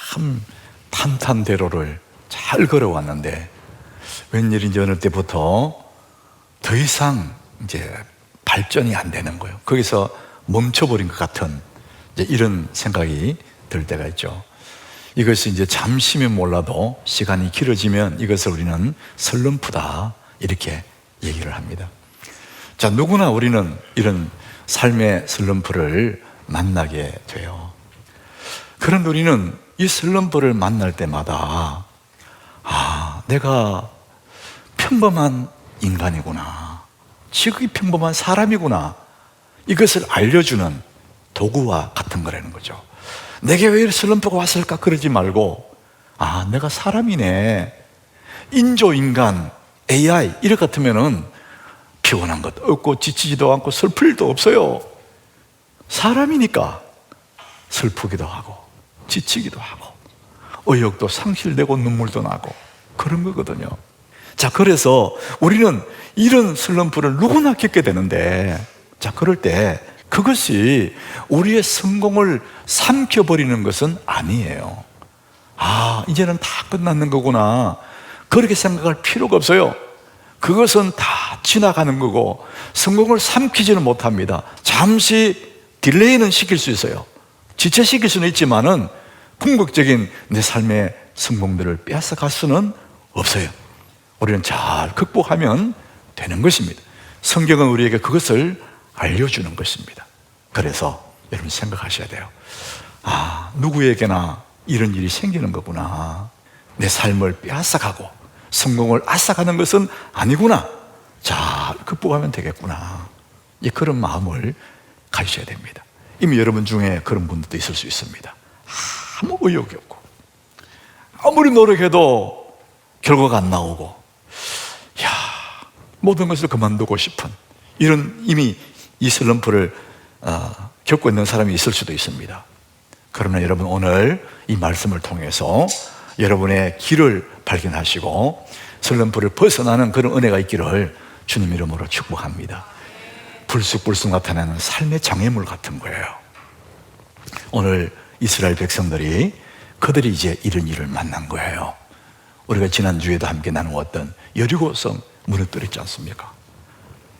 참 탄탄대로를 잘 걸어왔는데 웬일인지 어느 때부터 더 이상 이제 발전이 안 되는 거예요. 거기서 멈춰버린 것 같은 이제 이런 생각이 들 때가 있죠. 이것이 이제 잠시면 몰라도 시간이 길어지면 이것을 우리는 슬럼프다 이렇게 얘기를 합니다. 자, 누구나 우리는 이런 삶의 슬럼프를 만나게 돼요. 그런데 우리는 이 슬럼프를 만날 때마다 내가 평범한 인간이구나, 지극히 평범한 사람이구나, 이것을 알려주는 도구와 같은 거라는 거죠. 내게 왜 슬럼프가 왔을까 그러지 말고 내가 사람이네, 인조인간, AI 이렇게 같으면은 피곤한 것도 없고 지치지도 않고 슬플 일도 없어요. 사람이니까 슬프기도 하고 지치기도 하고 의욕도 상실되고 눈물도 나고 그런 거거든요. 자, 그래서 우리는 이런 슬럼프를 누구나 겪게 되는데, 자, 그럴 때 그것이 우리의 성공을 삼켜버리는 것은 아니에요. 이제는 다 끝났는 거구나, 그렇게 생각할 필요가 없어요. 그것은 다 지나가는 거고 성공을 삼키지는 못합니다. 잠시 딜레이는 시킬 수 있어요. 지체시킬 수는 있지만은 궁극적인 내 삶의 성공들을 빼앗아갈 수는 없어요. 우리는 잘 극복하면 되는 것입니다. 성경은 우리에게 그것을 알려주는 것입니다. 그래서 여러분 생각하셔야 돼요. 누구에게나 이런 일이 생기는 거구나, 내 삶을 빼앗아가고 성공을 앗아가는 것은 아니구나, 잘 극복하면 되겠구나, 그런 마음을 가지셔야 됩니다. 이미 여러분 중에 그런 분들도 있을 수 있습니다. 아무 의욕이 없고 아무리 노력해도 결과가 안 나오고 모든 것을 그만두고 싶은 이런 이미 이 슬럼프를 겪고 있는 사람이 있을 수도 있습니다. 그러나 여러분, 오늘 이 말씀을 통해서 여러분의 길을 발견하시고 슬럼프를 벗어나는 그런 은혜가 있기를 주님 이름으로 축복합니다. 불쑥불쑥 나타나는 삶의 장애물 같은 거예요. 오늘 이스라엘 백성들이 그들이 이제 이런 일을 만난 거예요. 우리가 지난주에도 함께 나누었던 여리고성 무너뜨렸지 않습니까?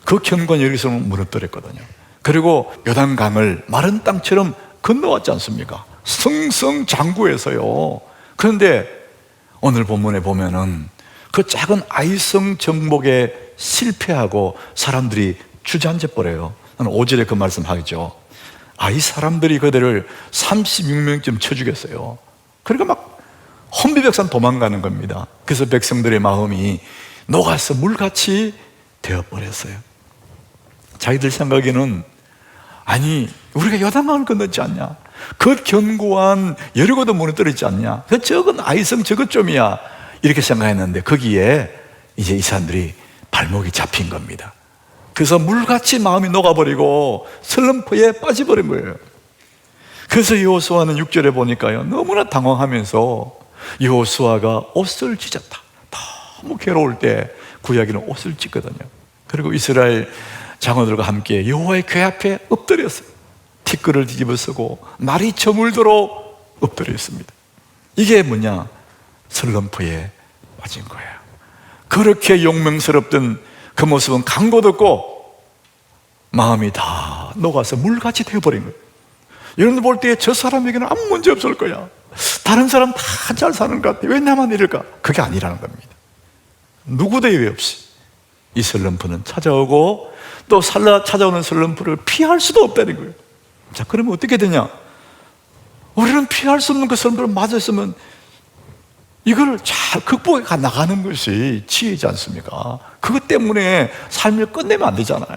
그 견고한 여리고성은 무너뜨렸거든요. 그리고 요단강을 마른 땅처럼 건너왔지 않습니까? 승승장구해서요. 그런데 오늘 본문에 보면은 그 작은 아이성 정복에 실패하고 사람들이 주저앉아 버려요. 나는 5절에 그 말씀 하겠죠. 이 사람들이 그들을 36명쯤 쳐 죽였어요. 그러니까 막 혼비백산 도망가는 겁니다. 그래서 백성들의 마음이 녹아서 물같이 되어버렸어요. 자기들 생각에는 우리가 요단강을 건넜지 않냐, 그 견고한 여리고도 무너뜨렸지 않냐, 그 적은 아이성 저것쯤이야, 이렇게 생각했는데 거기에 이제 이 사람들이 발목이 잡힌 겁니다. 그래서 물같이 마음이 녹아버리고 슬럼프에 빠져버린 거예요. 그래서 여호수아는 6절에 보니까요, 너무나 당황하면서 여호수아가 옷을 찢었다. 너무 괴로울 때 구약에는 옷을 찢거든요. 그리고 이스라엘 장로들과 함께 여호와의 궤 앞에 엎드렸어요. 티끌을 뒤집어 쓰고 날이 저물도록 엎드렸습니다. 이게 뭐냐? 슬럼프에 빠진 거예요. 그렇게 용맹스럽던 그 모습은 강도됐고 마음이 다 녹아서 물같이 되어버린 거예요. 여러분들 볼 때 저 사람에게는 아무 문제 없을 거야, 다른 사람 다 잘 사는 것 같아, 왜 나만 이럴까? 그게 아니라는 겁니다. 누구 대회 없이 이 슬럼프는 찾아오고 또 찾아오는 슬럼프를 피할 수도 없다는 거예요. 자, 그러면 어떻게 되냐? 우리는 피할 수 없는 그 슬럼프를 맞았으면 이걸 잘 극복해 나가는 것이 지혜지 않습니까? 그것 때문에 삶을 끝내면 안 되잖아요.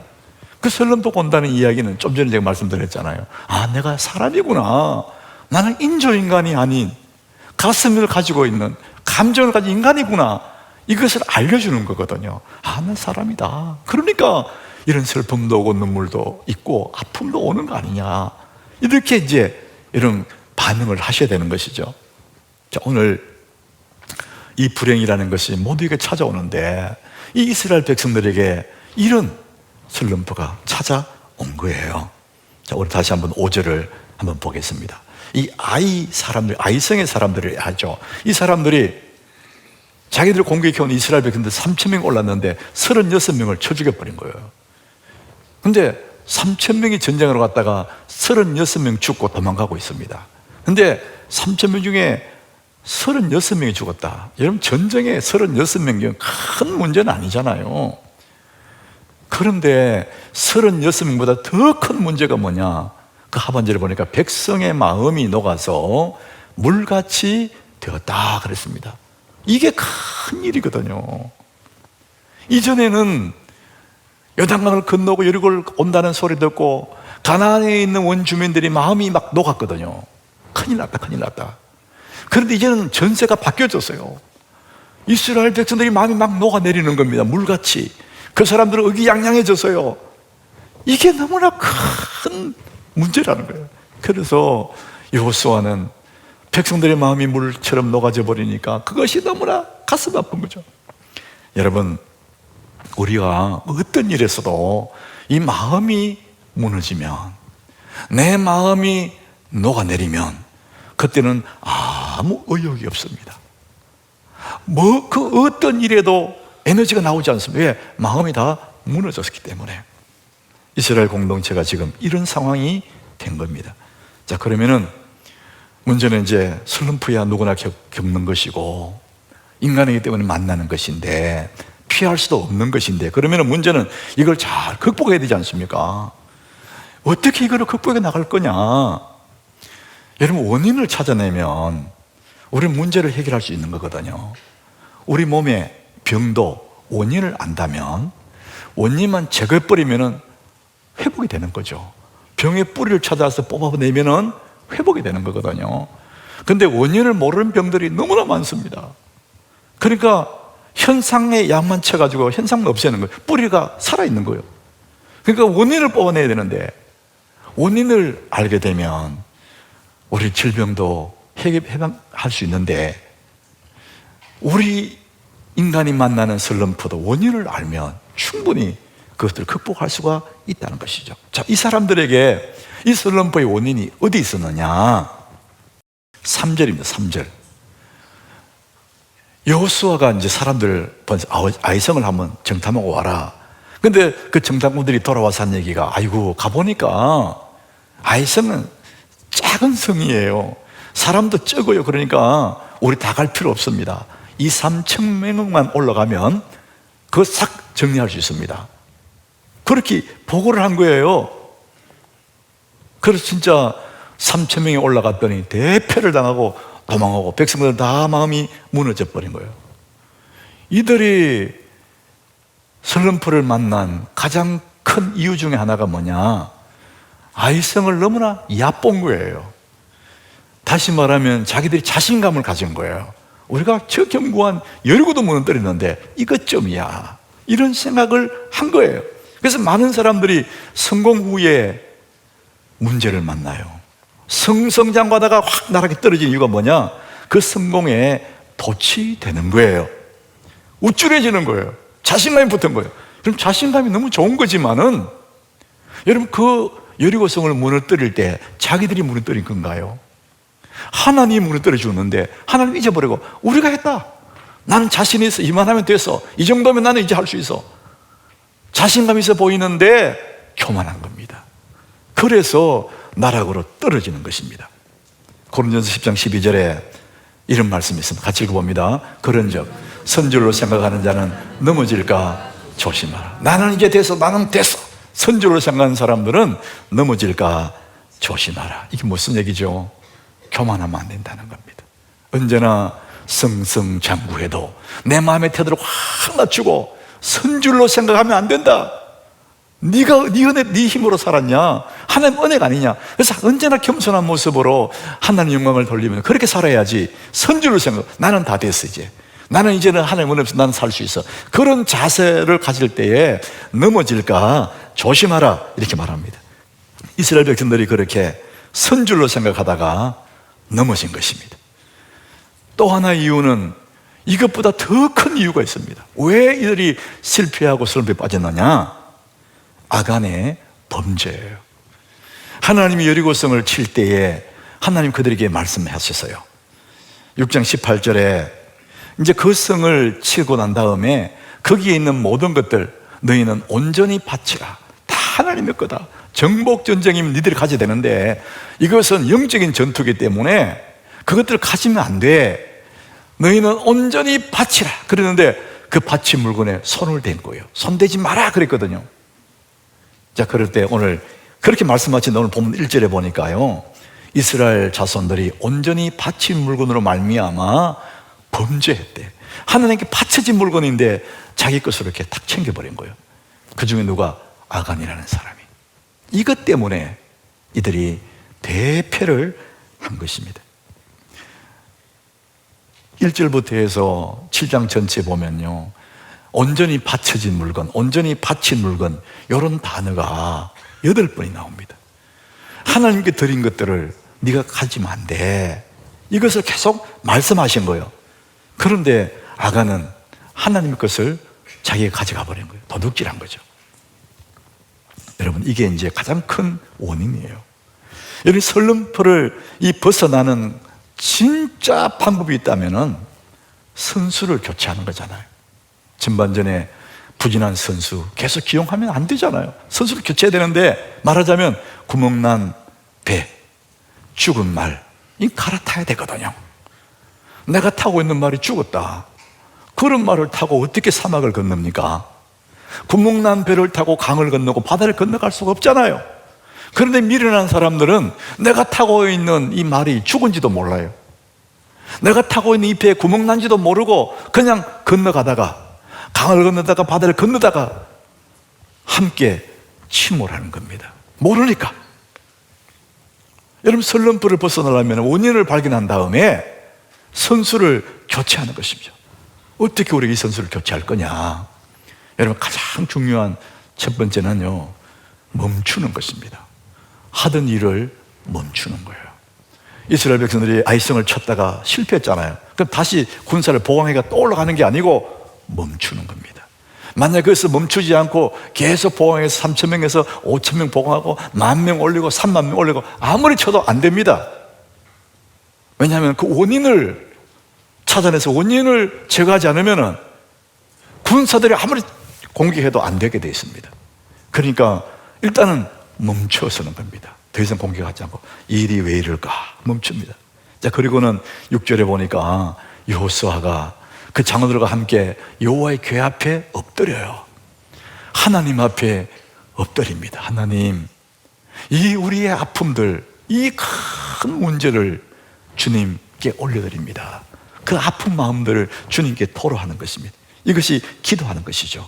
그 슬럼프가 온다는 이야기는 좀 전에 제가 말씀드렸잖아요. 내가 사람이구나, 나는 인조인간이 아닌 가슴을 가지고 있는 감정을 가진 인간이구나, 이것을 알려주는 거거든요. 난 사람이다. 그러니까 이런 슬픔도 오고 눈물도 있고 아픔도 오는 거 아니냐, 이렇게 이제 이런 반응을 하셔야 되는 것이죠. 자, 오늘 이 불행이라는 것이 모두에게 찾아오는데 이 이스라엘 백성들에게 이런 슬럼프가 찾아온 거예요. 자, 우리 다시 한번 5절을 한번 보겠습니다. 이 아이성의 사람들이 하죠. 이 사람들이 자기들 공격해온 이스라엘 백성들 3,000명 올랐는데 36명을 쳐 죽여버린 거예요. 근데 3,000명이 전쟁으로 갔다가 36명 죽고 도망가고 있습니다. 근데 3,000명 중에 36명이 죽었다. 여러분, 전쟁에 36명이면 큰 문제는 아니잖아요. 그런데 36명보다 더 큰 문제가 뭐냐? 그 하반절에 보니까 백성의 마음이 녹아서 물같이 되었다 그랬습니다. 이게 큰 일이거든요. 이전에는 요단강을 건너고 여리고를 온다는 소리 듣고 가나안에 있는 원주민들이 마음이 막 녹았거든요. 큰일 났다, 큰일 났다. 그런데 이제는 전세가 바뀌어졌어요. 이스라엘 백성들이 마음이 막 녹아내리는 겁니다. 물같이. 그 사람들은 의기양양해졌어요. 이게 너무나 큰 문제라는 거예요. 그래서 여호수아는 백성들의 마음이 물처럼 녹아져 버리니까 그것이 너무나 가슴 아픈 거죠. 여러분, 우리가 어떤 일에서도 이 마음이 무너지면, 내 마음이 녹아내리면 그때는 아무 의욕이 없습니다. 그 어떤 일에도 에너지가 나오지 않습니다. 왜? 마음이 다 무너졌기 때문에. 이스라엘 공동체가 지금 이런 상황이 된 겁니다. 자, 그러면은 문제는 이제 슬럼프야 누구나 겪는 것이고 인간이기 때문에 만나는 것인데 피할 수도 없는 것인데, 그러면 문제는 이걸 잘 극복해야 되지 않습니까? 어떻게 이걸 극복해 나갈 거냐? 여러분, 원인을 찾아내면 우리는 문제를 해결할 수 있는 거거든요. 우리 몸의 병도 원인을 안다면, 원인만 제거해버리면 회복이 되는 거죠. 병의 뿌리를 찾아서 뽑아내면 회복이 되는 거거든요. 근데 원인을 모르는 병들이 너무나 많습니다. 그러니까 현상의 약만 쳐가지고 현상을 없애는 거예요. 뿌리가 살아있는 거예요. 그러니까 원인을 뽑아내야 되는데, 원인을 알게 되면 우리 질병도 해방할 수 있는데, 우리 인간이 만나는 슬럼프도 원인을 알면 충분히 그것들을 극복할 수가 있다는 것이죠. 자, 이 사람들에게 이 슬럼프의 원인이 어디 있었느냐? 3절입니다. 3절. 여호수아가 이제 사람들 아이성을 한번 정탐하고 와라. 근데 그 정탐꾼들이 돌아와서 한 얘기가, 아이고, 가보니까 아이성은 작은 성이에요. 사람도 적어요. 그러니까 우리 다 갈 필요 없습니다. 2,000~3,000명만 올라가면 그거 싹 정리할 수 있습니다. 그렇게 보고를 한 거예요. 그래서 진짜 3,000명이 올라갔더니 대패를 당하고 도망하고 백성들 다 마음이 무너져 버린 거예요. 이들이 슬럼프를 만난 가장 큰 이유 중에 하나가 뭐냐? 아이성을 너무나 얕본 거예요. 다시 말하면 자기들이 자신감을 가진 거예요. 우리가 저 견고한 여리고도 무너뜨리는데 이것쯤이야, 이런 생각을 한 거예요. 그래서 많은 사람들이 성공 후에 문제를 만나요. 성장하다가 확 나락에 떨어진 이유가 뭐냐? 그 성공에 도취되는 거예요. 우쭐해지는 거예요. 자신감이 붙은 거예요. 그럼 자신감이 너무 좋은 거지만은, 여러분, 그 여리고성을 무너뜨릴 때 자기들이 무너뜨린 건가요? 하나님이 무너뜨려 주는데 하나님 잊어버리고 우리가 했다, 나는 자신 있어, 이만하면 됐어, 이 정도면 나는 이제 할 수 있어, 자신감 있어 보이는데 교만한 겁니다. 그래서 나락으로 떨어지는 것입니다. 고린도전서 10장 12절에 이런 말씀이 있습니다. 같이 읽어봅니다. 그런즉 선줄로 생각하는 자는 넘어질까 조심하라. 나는 이제 됐어, 나는 됐어. 선줄로 생각하는 사람들은 넘어질까 조심하라. 이게 무슨 얘기죠? 교만하면 안 된다는 겁니다. 언제나 승승장구해도 내 마음의 태도를 확 낮추고 선줄로 생각하면 안 된다. 네가 네 은혜, 네 힘으로 살았냐? 하나님 은혜가 아니냐? 그래서 언제나 겸손한 모습으로 하나님 영광을 돌리면 그렇게 살아야지. 선줄로 생각, 나는 다 됐어, 이제 나는 이제는 하나님 은혜 없이 나는 살 수 있어. 그런 자세를 가질 때에 넘어질까 조심하라, 이렇게 말합니다. 이스라엘 백성들이 그렇게 선줄로 생각하다가 넘어진 것입니다. 또 하나의 이유는 이것보다 더 큰 이유가 있습니다. 왜 이들이 실패하고 슬럼프에 빠졌느냐? 아간의 범죄예요. 하나님이 여리고성을 칠 때에 하나님 그들에게 말씀하셨어요. 6장 18절에 이제 그 성을 치고 난 다음에 거기에 있는 모든 것들 너희는 온전히 바치라. 다 하나님의 거다. 정복 전쟁이면 니들이 가져야 되는데 이것은 영적인 전투이기 때문에 그것들을 가지면 안 돼. 너희는 온전히 바치라. 그러는데 그 바친 물건에 손을 댄 거예요. 손대지 마라 그랬거든요. 자, 그럴 때 오늘 그렇게 말씀하신 오늘 본문 1절에 보니까요, 이스라엘 자손들이 온전히 바친 물건으로 말미암아 범죄했대. 하나님께 바쳐진 물건인데 자기 것으로 이렇게 탁 챙겨버린 거예요. 그 중에 누가? 아간이라는 사람이. 이것 때문에 이들이 대패를 한 것입니다. 1절부터 해서 7장 전체 보면요, 온전히 바쳐진 물건, 온전히 바친 물건, 이런 단어가 8번이 나옵니다. 하나님께 드린 것들을 네가 가지면 안 돼. 이것을 계속 말씀하신 거예요. 그런데 아간은 하나님의 것을 자기가 가져가 버린 거예요. 도둑질한 거죠. 여러분, 이게 이제 가장 큰 원인이에요. 여러분, 설렁포를 벗어나는 진짜 방법이 있다면은 선수를 교체하는 거잖아요. 전반전에 부진한 선수 계속 기용하면 안 되잖아요. 선수를 교체해야 되는데, 말하자면 구멍난 배, 죽은 말, 이 갈아타야 되거든요. 내가 타고 있는 말이 죽었다. 그런 말을 타고 어떻게 사막을 건넙니까? 구멍난 배를 타고 강을 건너고 바다를 건너갈 수가 없잖아요. 그런데 미련한 사람들은 내가 타고 있는 이 말이 죽은지도 몰라요. 내가 타고 있는 이 배에 구멍난지도 모르고 그냥 건너가다가, 강을 건너다가 바다를 건너다가 함께 침몰하는 겁니다. 모르니까. 여러분, 설렁포를 벗어나려면 원인을 발견한 다음에 선수를 교체하는 것입니다. 어떻게 우리가 이 선수를 교체할 거냐? 여러분, 가장 중요한 첫 번째는요, 멈추는 것입니다. 하던 일을 멈추는 거예요. 이스라엘 백성들이 아이성을 쳤다가 실패했잖아요. 그럼 다시 군사를 보강해가 또 올라가는 게 아니고 멈추는 겁니다. 만약 그것을 멈추지 않고 계속 보강해서 3,000명에서 5,000명 보강하고 10,000명 올리고 30,000명 올리고 아무리 쳐도 안 됩니다. 왜냐하면 그 원인을 찾아내서 원인을 제거하지 않으면 군사들이 아무리 공격해도 안 되게 되어 있습니다. 그러니까 일단은 멈춰서는 겁니다. 더 이상 공격하지 않고. 일이 왜 이럴까? 멈춥니다. 자, 그리고는 6절에 보니까 여호수아가 그 장로들과 함께 여호와의 궤 앞에 엎드려요. 하나님 앞에 엎드립니다. 하나님, 이 우리의 아픔들, 이 큰 문제를 주님께 올려드립니다. 그 아픈 마음들을 주님께 토로하는 것입니다. 이것이 기도하는 것이죠.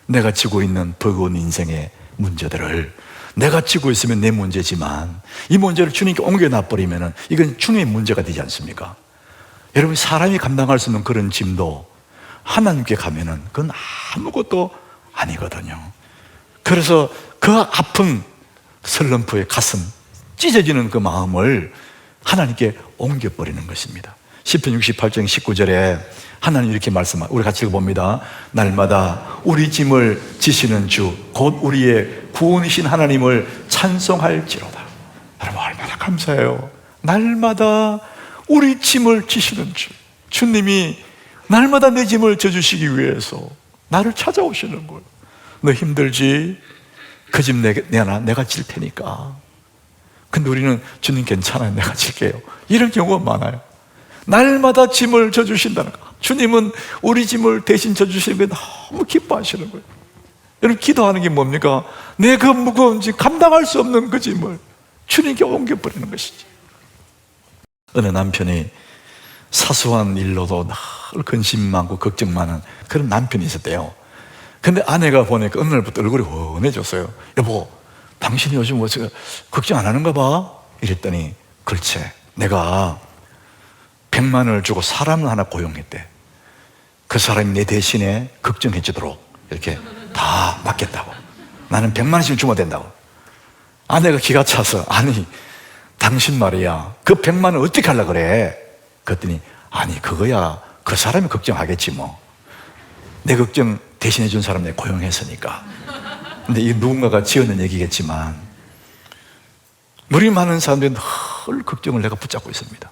내가 지고 있는 버거운 인생의 문제들을, 내가 지고 있으면 내 문제지만 이 문제를 주님께 옮겨놔버리면 이건 주님의 문제가 되지 않습니까? 여러분, 사람이 감당할 수 있는 그런 짐도 하나님께 가면은 그건 아무것도 아니거든요. 그래서 그 아픈 설렁포의 가슴, 찢어지는 그 마음을 하나님께 옮겨버리는 것입니다. 시편 68장 19절에 하나님 이렇게 말씀하고, 우리 같이 읽어봅니다. 날마다 우리 짐을 지시는 주, 곧 우리의 구원이신 하나님을 찬송할지로다. 여러분, 얼마나 감사해요. 날마다 우리 짐을 지시는 주, 주님이 날마다 내 짐을 져주시기 위해서 나를 찾아오시는 거예요. 너 힘들지? 그 짐 내가 질 테니까. 근데 우리는 주님 괜찮아요, 내가 질게요, 이런 경우가 많아요. 날마다 짐을 져주신다는 거, 주님은 우리 짐을 대신 져주시는 게 너무 기뻐하시는 거예요. 여러분, 기도하는 게 뭡니까? 내 그 무거운 짐, 감당할 수 없는 그 짐을 주님께 옮겨버리는 것이지. 어느 남편이 사소한 일로도 늘 근심 많고 걱정 많은 그런 남편이 있었대요. 근데 아내가 보니까 어느 날부터 얼굴이 훤해졌어요. 여보, 당신이 요즘 뭐 걱정 안 하는가 봐? 이랬더니, 글쎄, 내가 100만 원을 주고 사람을 하나 고용했대. 그 사람이 내 대신에 걱정해 주도록 이렇게 다 맡겠다고. 나는 100만 원씩 주면 된다고. 아내가 기가 차서, 아니, 당신 말이야, 그 100만 원 어떻게 하려고 그래? 그랬더니, 아니, 그거야 그 사람이 걱정하겠지 뭐. 내 걱정 대신해 준 사람 내가 고용했으니까. 근데 이 누군가가 지어낸 얘기겠지만, 물이 많은 사람들은 늘 걱정을 내가 붙잡고 있습니다.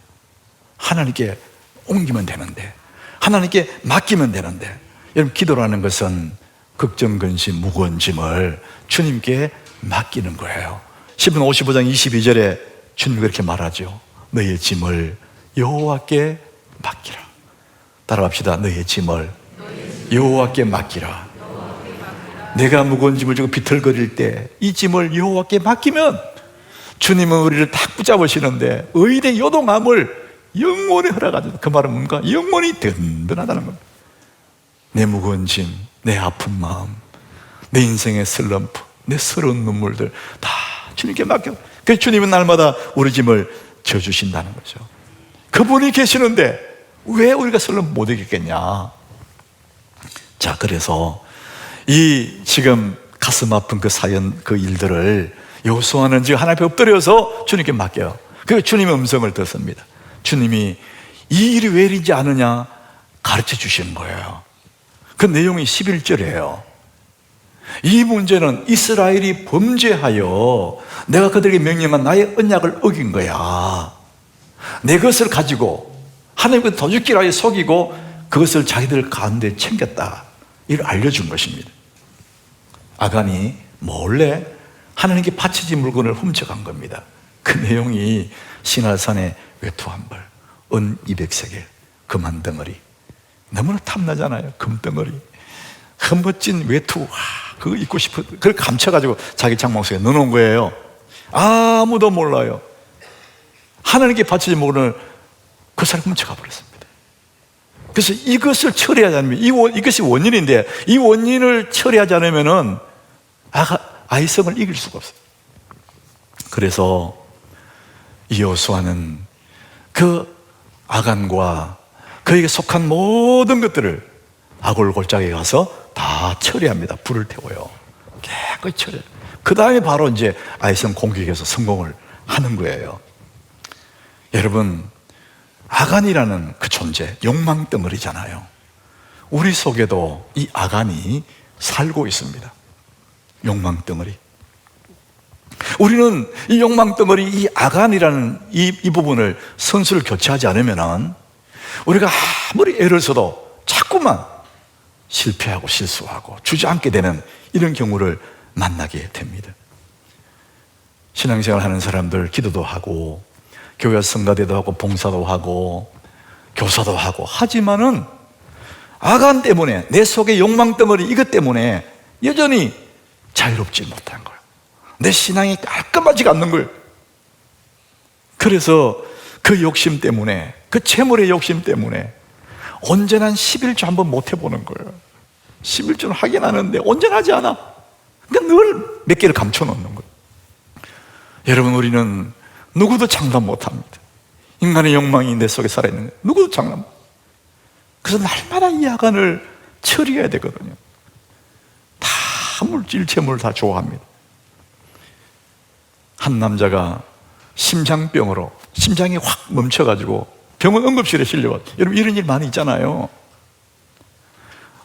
하나님께 옮기면 되는데, 하나님께 맡기면 되는데. 여러분, 기도라는 것은 걱정, 근심, 무거운 짐을 주님께 맡기는 거예요. 시편 55장 22절에 주님 그렇게 말하죠. 너의 짐을 여호와께 맡기라. 따라합시다. 너의 짐을 여호와께 맡기라. 내가 무거운 짐을 지고 비틀거릴 때 이 짐을 여호와께 맡기면 주님은 우리를 딱 붙잡으시는데 의인의 요동함을 영원히 허락하죠. 그 말은 뭔가? 영원히 든든하다는 겁니다. 내 무거운 짐, 내 아픈 마음, 내 인생의 슬럼프, 내 서러운 눈물들 다 주님께 맡겨. 그래서 주님은 날마다 우리 짐을 져주신다는 거죠. 그분이 계시는데 왜 우리가 슬럼프 못 이기겠냐? 자, 그래서 이 지금 가슴 아픈 그 사연, 그 일들을 여호수아는 지금 하나님 앞에 엎드려서 주님께 맡겨요. 그래서 주님의 음성을 듣습니다. 주님이 이 일이 왜 이러지 않느냐 가르쳐 주시는 거예요. 그 내용이 11절이에요. 이 문제는 이스라엘이 범죄하여 내가 그들에게 명령한 나의 언약을 어긴 거야. 내 것을 가지고 하나님께 도둑질 하여 속이고 그것을 자기들 가운데 챙겼다. 이걸 알려준 것입니다. 아간이 몰래 하나님께 바쳐진 물건을 훔쳐간 겁니다. 그 내용이 시날산의 외투 한 벌, 은 200세겔, 금 한 덩어리. 너무나 탐나잖아요. 금덩어리, 그 멋진 외투, 그거 입고 싶어. 그걸 감춰가지고 자기 장막 속에 넣어놓은 거예요. 아무도 몰라요. 하나님께 바쳐진 물건을 그 사람이 훔쳐가 버렸습니다. 그래서 이것을 처리하지 않으면, 이것이 원인인데 이 원인을 처리하지 않으면은 아이성을 이길 수가 없어요. 그래서 이 여호수아는 그 아간과 그에게 속한 모든 것들을 아골 골짜기에 가서 다 처리합니다. 불을 태워요. 깨끗이 처리해요. 그 다음에 바로 이제 아이성 공격에서 성공을 하는 거예요. 여러분, 아간이라는 그 존재, 욕망 덩어리잖아요. 우리 속에도 이 아간이 살고 있습니다. 욕망 덩어리. 우리는 이 욕망 덩어리, 이 아간이라는 이 부분을 선수를 교체하지 않으면 우리가 아무리 애를 써도 자꾸만 실패하고 실수하고 주저앉게 되는 이런 경우를 만나게 됩니다. 신앙생활 하는 사람들 기도도 하고 교회 성가대도 하고 봉사도 하고 교사도 하고 하지만은 아간 때문에, 내 속의 욕망 덩어리 이것 때문에 여전히 자유롭지 못한 거예요. 내 신앙이 깔끔하지가 않는 거예요. 그래서 그 욕심 때문에, 그 재물의 욕심 때문에 언제나 11조 한번 못 해보는 거예요. 11조는 하긴 하는데 언제나 하지 않아. 그러니까 늘 몇 개를 감춰놓는 거예요. 여러분, 우리는 누구도 장담 못합니다. 인간의 욕망이 내 속에 살아있는 거예요. 누구도 장담 못. 그래서 날마다 이 아간을 처리해야 되거든요. 다 물질, 재물을 다 좋아합니다. 한 남자가 심장병으로 심장이 확 멈춰가지고 병원 응급실에 실려왔어요. 여러분, 이런 일 많이 있잖아요.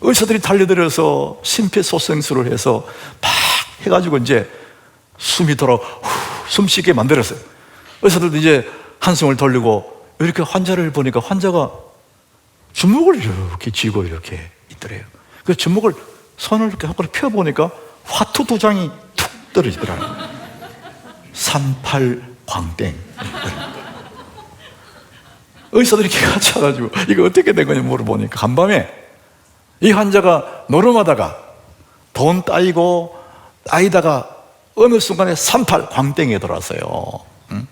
의사들이 달려들어서 심폐소생술을 해서 막 해가지고 이제 숨이 돌아 숨쉬게 만들었어요. 의사들도 이제 한숨을 돌리고 이렇게 환자를 보니까 환자가 주먹을 이렇게 쥐고 이렇게 있더래요. 그 주먹을 손을 이렇게 한번 펴보니까 화투 2장이 툭 떨어지더라고요. 38광땡. 의사들이 기가 차가지고 이거 어떻게 된 거냐 물어보니까 간밤에 이 환자가 노름하다가 돈 따이다가 어느 순간에 38광땡에 들어왔어요. 응?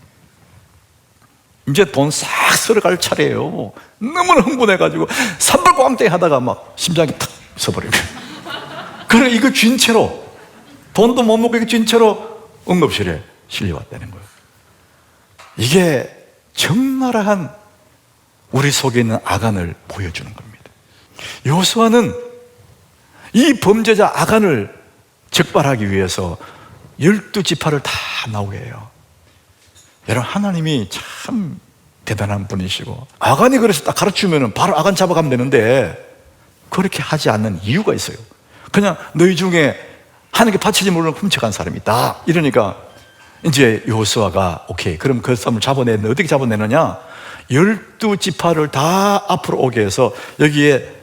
이제 돈 싹 쓸어갈 차례예요. 너무나 흥분해가지고 38광땡 하다가 막 심장이 탁 서버리고. 그래, 이거 쥔 채로, 돈도 못 먹고 이거 쥔 채로 응급실에 실려왔다는 거예요. 이게 적나라한 우리 속에 있는 아간을 보여주는 겁니다. 여호수아는 이 범죄자 아간을 적발하기 위해서 12지파를 다 나오게 해요. 여러분, 하나님이 참 대단한 분이시고, 아간이 그래서 딱 가르치면 바로 아간 잡아가면 되는데 그렇게 하지 않는 이유가 있어요. 그냥 너희 중에 하나님께 바쳐진 물건을 훔쳐간 사람이 있다 이러니까 이제 여호수아가 오케이, 그럼 그 사람을 잡아내는데 어떻게 잡아내느냐? 12지파를 다 앞으로 오게 해서 여기에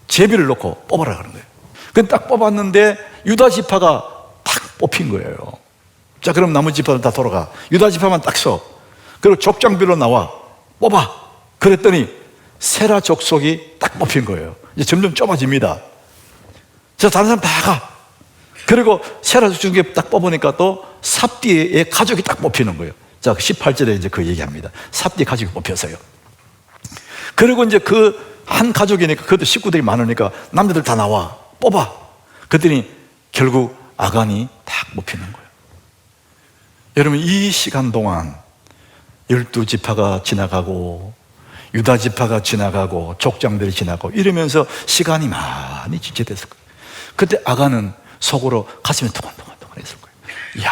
제비를 놓고 뽑아라 그런 거예요. 그럼 딱 뽑았는데 유다 지파가 딱 뽑힌 거예요. 자, 그럼 나머지 지파는 다 돌아가. 유다 지파만 딱 서. 그리고 족장별로 나와 뽑아. 그랬더니 세라 족속이 딱 뽑힌 거예요. 이제 점점 좁아집니다. 자, 다른 사람 다 가. 그리고 세라 족속이 딱 뽑으니까 또 삽디의 가족이 딱 뽑히는 거예요. 자, 18절에 이제 그 얘기합니다. 삽디 가족이 뽑혀서요. 그리고 이제 그 한 가족이니까 그것도 식구들이 많으니까 남자들 다 나와 뽑아. 그랬더니 결국 아간이 딱 뽑히는 거예요. 여러분, 이 시간 동안 12지파가 지나가고 유다 지파가 지나가고 족장들이 지나가고 이러면서 시간이 많이 지체됐을 거예요. 그때 아간은 속으로 가슴이 동안동안 했을 거예요. 이야,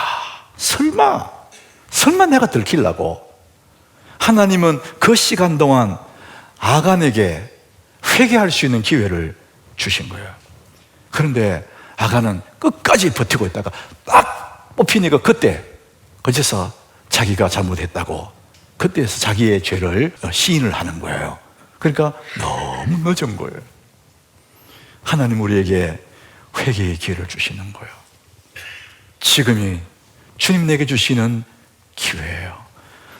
설마 내가 들키려고. 하나님은 그 시간 동안 아간에게 회개할 수 있는 기회를 주신 거예요. 그런데 아간은 끝까지 버티고 있다가 딱 뽑히니까 그때 그제서 자기가 잘못했다고 그때서 자기의 죄를 시인을 하는 거예요. 그러니까 너무 늦은 거예요. 하나님 우리에게 회개의 기회를 주시는 거예요. 지금이 주님 내게 주시는 기회예요.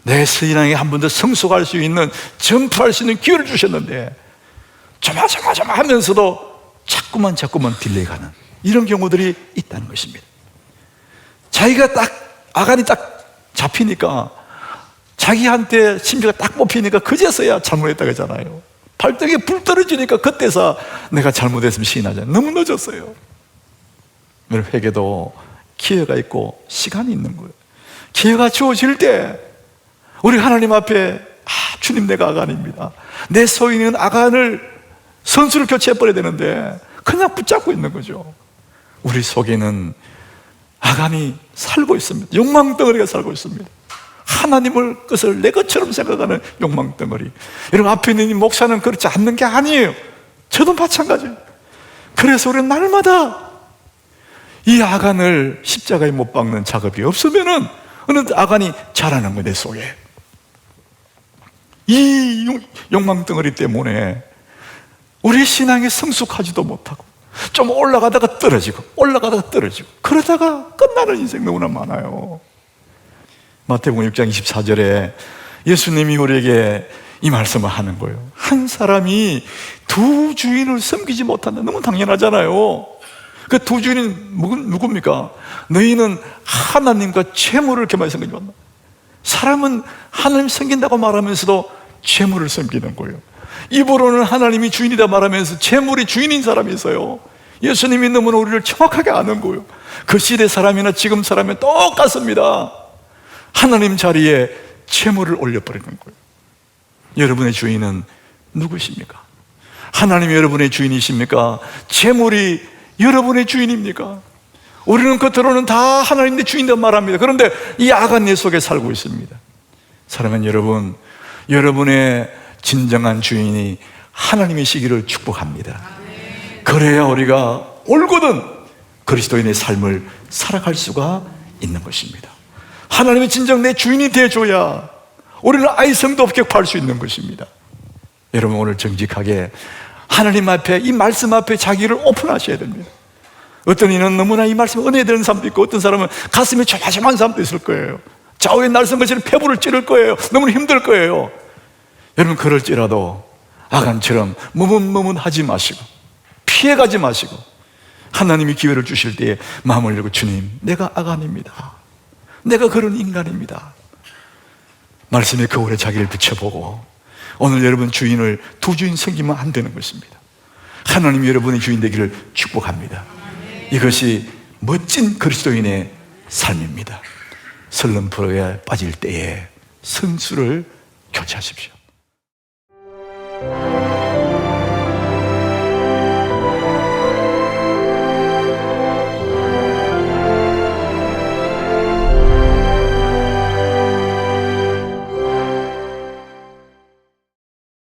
내 신앙에 한 번 더 성숙할 수 있는, 점프할 수 있는 기회를 주셨는데 조마조마 하면서도 자꾸만 딜레이 가는 이런 경우들이 있다는 것입니다. 자기가 딱 아간이 딱 잡히니까, 자기한테 심지가 딱 뽑히니까 그제서야 잘못했다 그러잖아요. 발등에 불 떨어지니까 그때서 내가 잘못했으면 시인하잖아요. 너무 늦었어요. 회개도 기회가 있고 시간이 있는 거예요. 기회가 주어질 때 우리 하나님 앞에 주님, 내가 아간입니다. 내 속에 있는 아간을 선수를 교체해버려야 되는데 그냥 붙잡고 있는 거죠. 우리 속에는 아간이 살고 있습니다. 욕망덩어리가 살고 있습니다. 하나님을 것을 내 것처럼 생각하는 욕망덩어리. 여러분, 앞에 있는 이 목사는 그렇지 않는 게 아니에요. 저도 마찬가지예요. 그래서 우리는 날마다 이 아간을 십자가에 못 박는 작업이 없으면은 어느 아간이 자라는 거예요. 내 속에 이 욕망덩어리 때문에 우리 신앙이 성숙하지도 못하고 좀 올라가다가 떨어지고 그러다가 끝나는 인생 너무나 많아요. 마태복음 6장 24절에 예수님이 우리에게 이 말씀을 하는 거예요. 한 사람이 두 주인을 섬기지 못한다. 너무 당연하잖아요. 그 두 주인이 누굽니까? 너희는 하나님과 재물을 이렇게 많이 섬기지 않나? 사람은 하나님 섬긴다고 말하면서도 재물을 섬기는 거예요. 입으로는 하나님이 주인이다 말하면서 재물이 주인인 사람이 있어요. 예수님이 너무나 우리를 정확하게 아는 거예요. 그 시대 사람이나 지금 사람이 똑같습니다. 하나님 자리에 재물을 올려버리는 거예요. 여러분의 주인은 누구십니까? 하나님이 여러분의 주인이십니까? 재물이 여러분의 주인입니까? 우리는 겉으로는 다 하나님의 주인이다 말합니다. 그런데 이 악한 내 속에 살고 있습니다. 사랑하는 여러분, 여러분의 진정한 주인이 하나님이시기를 축복합니다. 그래야 우리가 올곧은 그리스도인의 삶을 살아갈 수가 있는 것입니다. 하나님이 진정 내 주인이 되어줘야 우리는 아이성도 없게 구할 수 있는 것입니다. 여러분, 오늘 정직하게 하나님 앞에, 이 말씀 앞에 자기를 오픈하셔야 됩니다. 어떤 이는 너무나 이 말씀에 은혜되는 사람도 있고, 어떤 사람은 가슴이 조마조마한 사람도 있을 거예요. 좌우에 날선 것처럼 폐부를 찌를 거예요. 너무나 힘들 거예요. 여러분, 그럴지라도 아간처럼 머뭇머뭇하지 마시고 피해가지 마시고 하나님이 기회를 주실 때에 마음을 열고, 주님, 내가 아간입니다. 내가 그런 인간입니다. 말씀의 거울에 자기를 비춰보고, 오늘 여러분 주인을 두 주인 섬기면 안 되는 것입니다. 하나님이 여러분의 주인 되기를 축복합니다. 이것이 멋진 그리스도인의 삶입니다. 설렘 프로에 빠질 때에 선수를 교체하십시오.